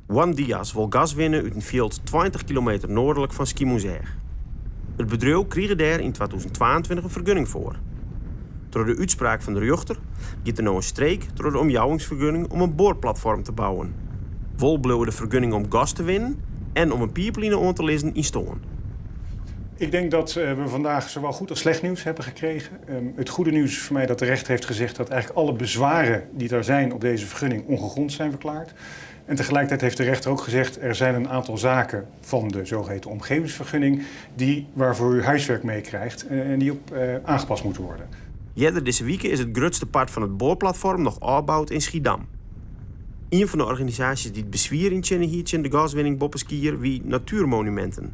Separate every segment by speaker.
Speaker 1: Juan Diaz wil gas winnen uit een veld 20 kilometer noordelijk van Schiermonnikoog. Het bedrijf kreeg daar in 2022 een vergunning voor. Door de uitspraak van de rechter gaat er nou een streek door de omjouwingsvergunning om een boorplatform te bouwen. Wol bleven de vergunning om gas te winnen en om een pipeline aan te lezen in Stoorn.
Speaker 2: Ik denk dat we vandaag zowel goed als slecht nieuws hebben gekregen. Het goede nieuws is voor mij dat de rechter heeft gezegd dat eigenlijk alle bezwaren die er zijn op deze vergunning ongegrond zijn verklaard. En tegelijkertijd heeft de rechter ook gezegd er zijn een aantal zaken van de zogeheten omgevingsvergunning waarvoor u huiswerk meekrijgt en die op aangepast moeten worden.
Speaker 1: Eerder deze week is het grootste part van het boorplatform nog opgebouwd in Schiedam. Een van de organisaties die het bezwier in de gaswinning Boppeskier wie Natuurmonumenten.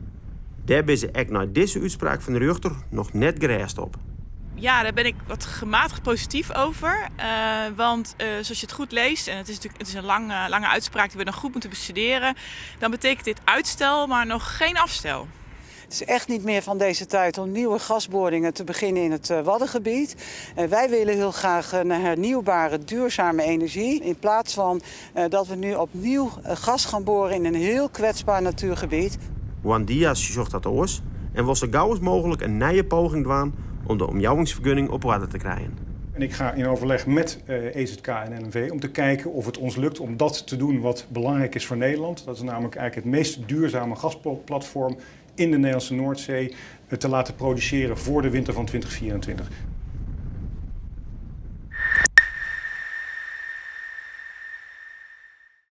Speaker 1: Daar hebben ze echt na deze uitspraak van de rechter nog net gereisd op.
Speaker 3: Ja, daar ben ik wat gematigd positief over. Want zoals je het goed leest, en het is een lange uitspraak die we dan goed moeten bestuderen, dan betekent dit uitstel, maar nog geen afstel.
Speaker 4: Het is echt niet meer van deze tijd om nieuwe gasboringen te beginnen in het Waddengebied. Wij willen heel graag naar hernieuwbare, duurzame energie. In plaats van dat we nu opnieuw gas gaan boren in een heel kwetsbaar natuurgebied.
Speaker 1: Juan Diaz zocht dat oors en wil zo gauw als mogelijk een nieuwe poging doen om de omjouwingsvergunning op orde te krijgen.
Speaker 2: En ik ga in overleg met EZK en NNV om te kijken of het ons lukt om dat te doen wat belangrijk is voor Nederland. Dat is namelijk eigenlijk het meest duurzame gasplatform in de Nederlandse Noordzee te laten produceren voor de winter van 2024.